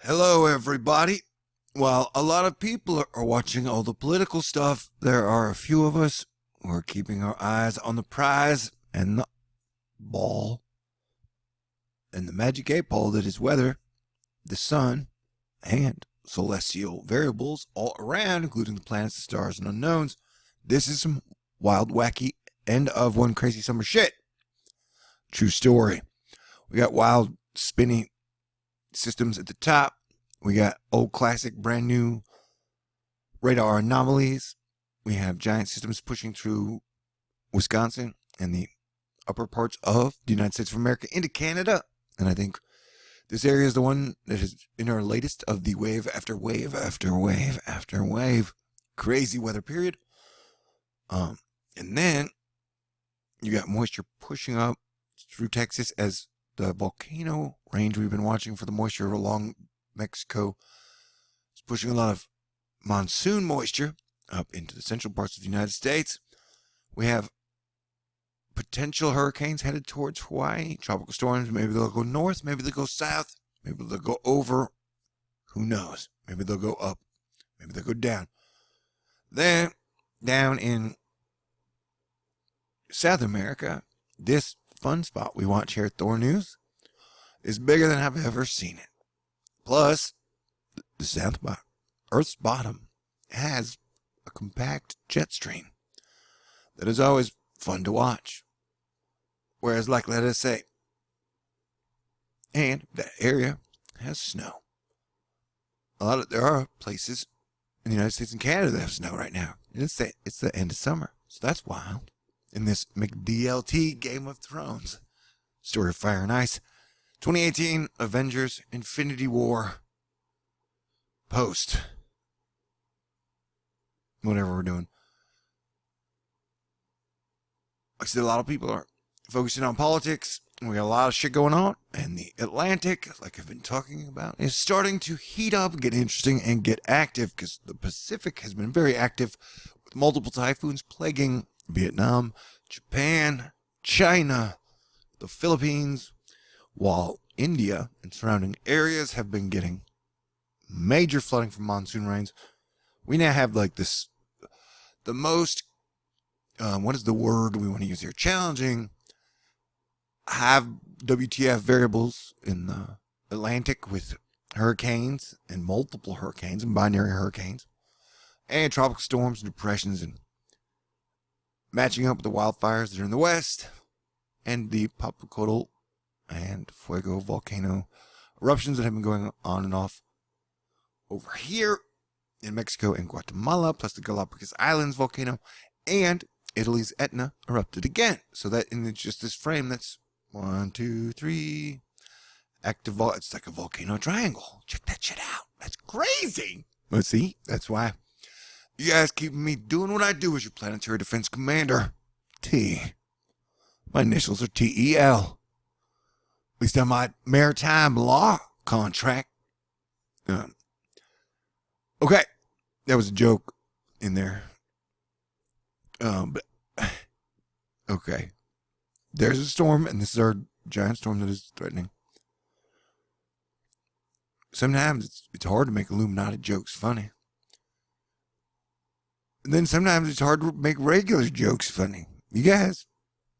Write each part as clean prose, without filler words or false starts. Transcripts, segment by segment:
Hello, everybody. While a lot of people are watching all the political stuff, there are a few of us who are keeping our eyes on the prize and the ball and the magic 8 ball that is weather, the sun, and celestial variables all around, including the planets, the stars, and unknowns. This is some wild, wacky, end of one crazy summer shit. True story. We got wild, spinny systems at the top. We got old classic, brand new radar anomalies. We have giant systems pushing through Wisconsin and the upper parts of the United States of America into Canada. And I think this area is the one that is in our latest of the wave after wave after wave after wave crazy weather period. And then you got moisture pushing up through Texas as the volcano range we've been watching for the moisture along Mexico is pushing a lot of monsoon moisture up into the central parts of the United States. We have potential hurricanes headed towards Hawaii, tropical storms. Maybe they'll go north, maybe they'll go south, maybe they'll go over. Who knows? Maybe they'll go up, maybe they'll go down. Then, down in South America, this fun spot we watch here at THORNEWS is bigger than I've ever seen it. Plus, the south bottom, Earth's bottom, has a compact jet stream that is always fun to watch. Whereas, like, let us say, and that area has snow. There are places in the United States and Canada that have snow right now. And it's the end of summer, so that's wild. In this McDLT Game of Thrones story of Fire and Ice, 2018 Avengers Infinity War post. Whatever we're doing. Like I said, a lot of people are focusing on politics. We got a lot of shit going on. And the Atlantic, like I've been talking about, is starting to heat up, get interesting, and get active. Because the Pacific has been very active with multiple typhoons plaguing Vietnam, Japan, China, the Philippines, while India and surrounding areas have been getting major flooding from monsoon rains. We now have like this, the most, what is the word we want to use here? Challenging, have WTF variables in the Atlantic with hurricanes and multiple hurricanes and binary hurricanes and tropical storms and depressions and matching up with the wildfires that are in the west and the Popocatépetl and Fuego volcano eruptions that have been going on and off over here in Mexico and Guatemala, plus the Galapagos Islands volcano, and Italy's Etna erupted again. So that in just this frame, that's 1, 2, 3 active. It's like a volcano triangle. Check that shit out. That's crazy. Let's see. That's why you guys keep me doing what I do as your planetary defense commander. T. My initials are TEL. At least on my maritime law contract. Okay. That was a joke in there. But okay. There's a storm, and this is our giant storm that is threatening. Sometimes it's hard to make Illuminati jokes funny. And then sometimes it's hard to make regular jokes funny. You guys,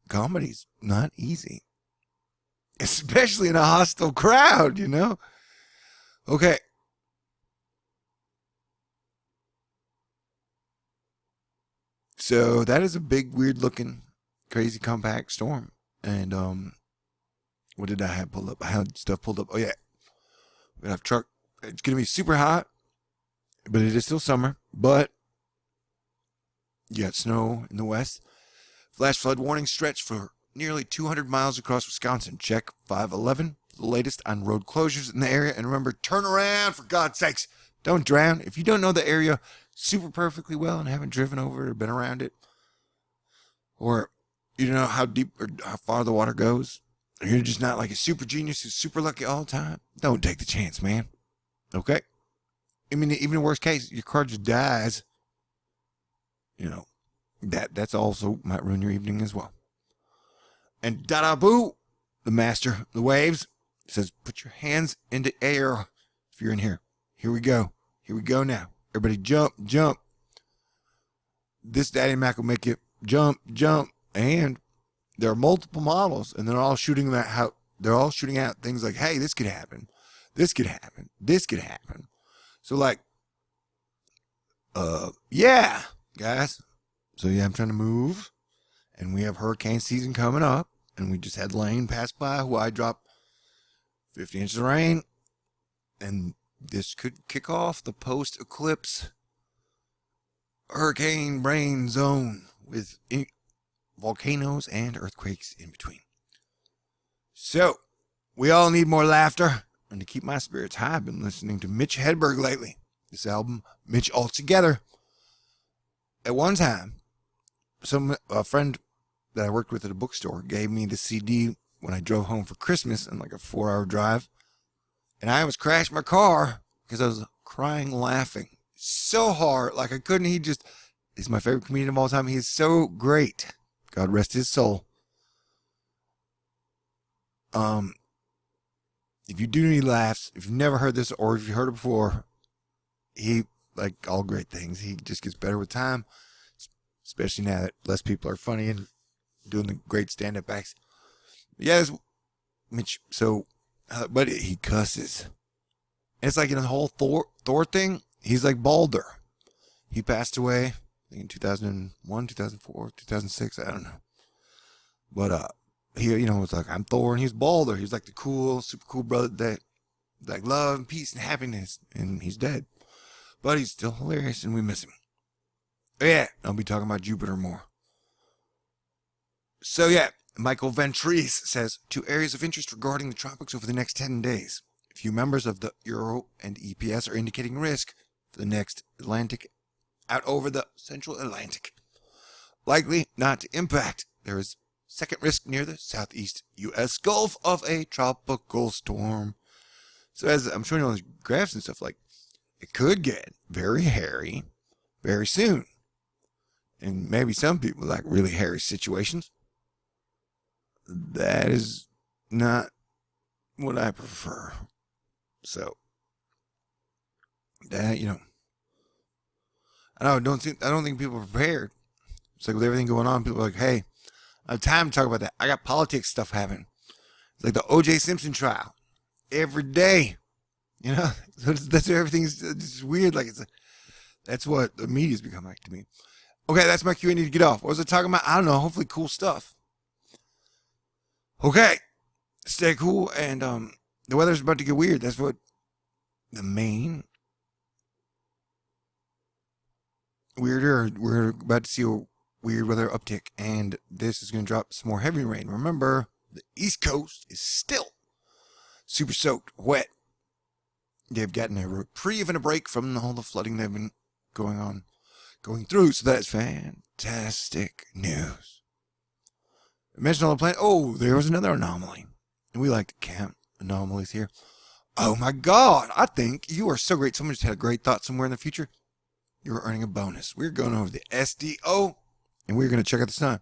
comedy's not easy. Especially in a hostile crowd, you know? Okay. So that is a big, weird-looking, crazy compact storm. And, what did I have pulled up? I had stuff pulled up. Oh, yeah. We have truck. It's going to be super hot, but it is still summer. But you got snow in the west. Flash flood warning stretch for nearly 200 miles across Wisconsin. Check 511 for the latest on road closures in the area. And remember, turn around, for God's sakes. Don't drown. If you don't know the area super perfectly well and haven't driven over it or been around it, or you don't know how deep or how far the water goes, or you're just not like a super genius who's super lucky all the time, don't take the chance, man. Okay? I mean, even in worst case, your car just dies. You know, that's also might ruin your evening as well. And Dada Boo, the master of the waves, says, put your hands into air. If you're in here. Here we go. Here we go now. Everybody jump, jump. This Daddy Mac will make it jump, jump. And there are multiple models, and they're all shooting out things like, hey, this could happen. This could happen. This could happen. So like, yeah, guys. So yeah, I'm trying to move, and we have hurricane season coming up, and we just had Lane pass by, who I dropped 50 inches of rain, and this could kick off the post-eclipse hurricane rain zone with volcanoes and earthquakes in between. So, we all need more laughter, and to keep my spirits high, I've been listening to Mitch Hedberg lately. This album, Mitch Altogether. At one time, a friend that I worked with at a bookstore gave me the CD when I drove home for Christmas in like a 4-hour drive. And I almost crashed my car because I was crying, laughing so hard. Like I couldn't. He's my favorite comedian of all time. He is so great. God rest his soul. If you do need laughs, if you've never heard this or if you heard it before, he, like all great things, he just gets better with time, especially now that less people are funny and doing the great stand-up acts. Yeah, Mitch, but he cusses. And it's like in the whole Thor thing, he's like Balder. He passed away, I think in 2001, 2004, 2006, I don't know. But he, was like, I'm Thor, and he's Balder. He's like the cool, super cool brother that like love and peace and happiness, and he's dead. But he's still hilarious, and we miss him. Yeah, I'll be talking about Jupiter more. So yeah, Michael Ventris says, 2 areas of interest regarding the tropics over the next 10 days. A few members of the Euro and EPS are indicating risk for the next Atlantic out over the central Atlantic. Likely not to impact. There is second risk near the southeast U.S. Gulf of a tropical storm. So as I'm showing you all these graphs and stuff, like, it could get very hairy very soon. And maybe some people like really hairy situations. That is not what I prefer. So that, I don't think people are prepared. It's like with everything going on, people are like, hey, I have time to talk about that. I got politics stuff happening. It's like the O.J. Simpson trial. Every day. So that's everything's just weird. Like that's what the media's become like to me. Okay, that's my cue. I need to get off. What was I talking about? I don't know. Hopefully cool stuff. Okay. Stay cool, and the weather's about to get weird. That's what the main weirder. We're about to see a weird weather uptick, and this is going to drop some more heavy rain. Remember, the East Coast is still super soaked, wet. They've gotten a reprieve and a break from all the flooding they've been going through, so that's fantastic news. I mentioned all the planet. Oh, there was another anomaly. And we like to count anomalies here. Oh my God, I think you are so great. Someone just had a great thought somewhere in the future. You're earning a bonus. We're going over the SDO, and we're going to check out the sun.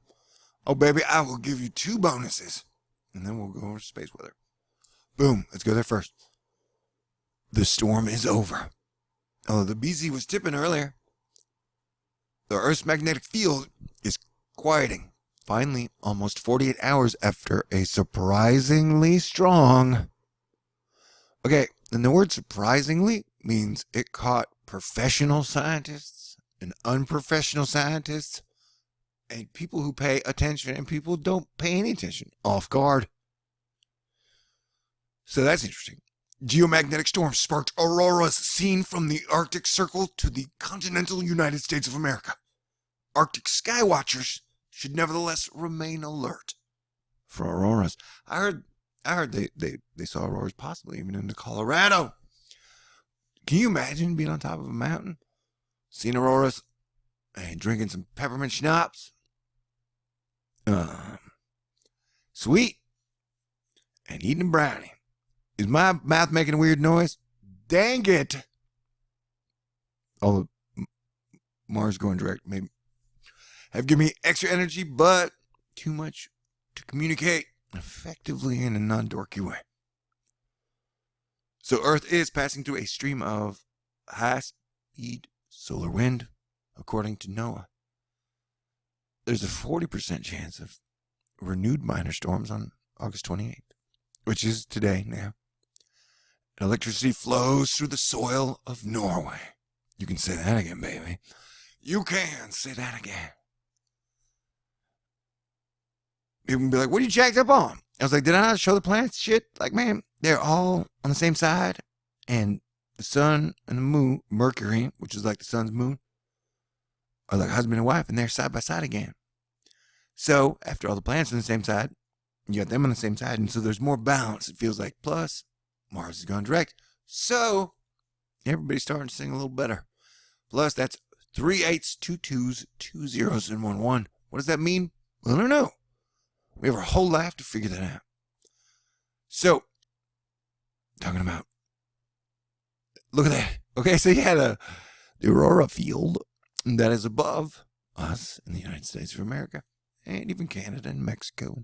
Oh, baby, I will give you 2 bonuses. And then we'll go over to space weather. Boom, let's go there first. The storm is over. Oh, the BZ was tipping earlier. The Earth's magnetic field is quieting. Finally, almost 48 hours after a surprisingly strong... Okay, and the word surprisingly means it caught professional scientists and unprofessional scientists and people who pay attention and people who don't pay any attention off guard. So that's interesting. Geomagnetic storms sparked auroras seen from the Arctic Circle to the continental United States of America. Arctic sky watchers should nevertheless remain alert for auroras. I heard they saw auroras possibly even into Colorado. Can you imagine being on top of a mountain, seeing auroras, and drinking some peppermint schnapps? Sweet. And eating a brownie. Is my mouth making a weird noise? Dang it. All the Mars going direct maybe have given me extra energy, but too much to communicate effectively in a non-dorky way. So Earth is passing through a stream of high-speed solar wind, according to NOAA. There's a 40% chance of renewed minor storms on August 28th, which is today now. Electricity flows through the soil of Norway. You can say that again, baby. You can say that again. People can be like, what are you jacked up on? I was like, did I not show the planets shit? Like, man, they're all on the same side. And the sun and the moon, Mercury, which is like the sun's moon, are like husband and wife, and they're side by side again. So, after all the planets on the same side, you got them on the same side, and so there's more balance, it feels like. Plus, Mars is going direct. So, everybody's starting to sing a little better. Plus, that's 3 8s, 2 2s, 2 zeros, and 1 1. What does that mean? I don't know. We have our whole life to figure that out. So, talking about, look at that. Okay, so you had the Aurora field that is above us in the United States of America, and even Canada and Mexico.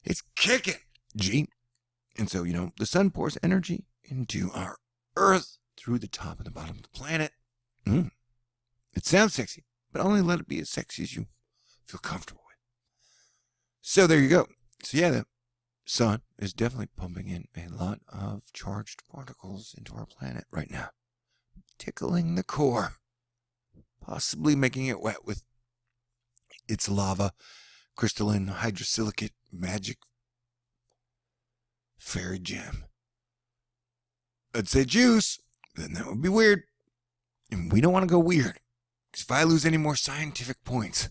It's kicking, G. And so, the sun pours energy into our Earth through the top and the bottom of the planet. It sounds sexy, but only let it be as sexy as you feel comfortable with. So there you go. So yeah, the sun is definitely pumping in a lot of charged particles into our planet right now, tickling the core, possibly making it wet with its lava, crystalline hydrosilicate magic fairy gem. I'd say juice, then that would be weird. And we don't want to go weird, because if I lose any more scientific points,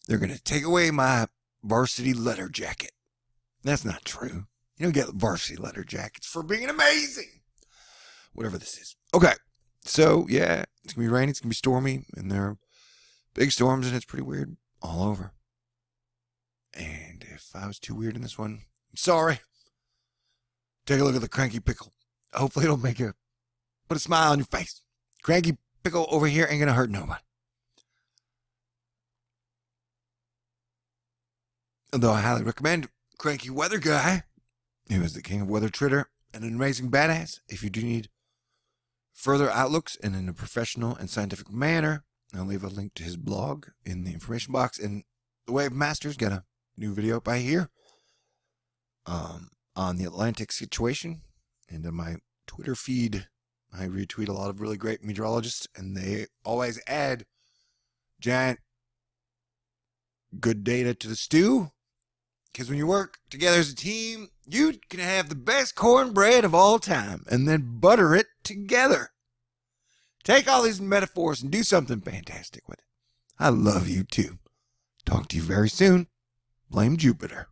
they're going to take away my varsity letter jacket. That's not true. You don't get varsity letter jackets for being amazing. Whatever this is. Okay, so yeah, it's going to be rainy, it's going to be stormy, and there are big storms, and it's pretty weird all over. And if I was too weird in this one, I'm sorry. Take a look at the cranky pickle. Hopefully it'll put a smile on your face. Cranky pickle over here ain't gonna hurt nobody. Although I highly recommend Cranky Weather Guy, who is the king of weather Twitter and an amazing badass. If you do need further outlooks and in a professional and scientific manner, I'll leave a link to his blog in the information box. And the Wave Master's got a new video up here on the Atlantic situation. And on my Twitter feed, I retweet a lot of really great meteorologists, and they always add giant good data to the stew. Because when you work together as a team, you can have the best cornbread of all time and then butter it together. Take all these metaphors and do something fantastic with it. I love you too. Talk to you very soon. Blame Jupiter.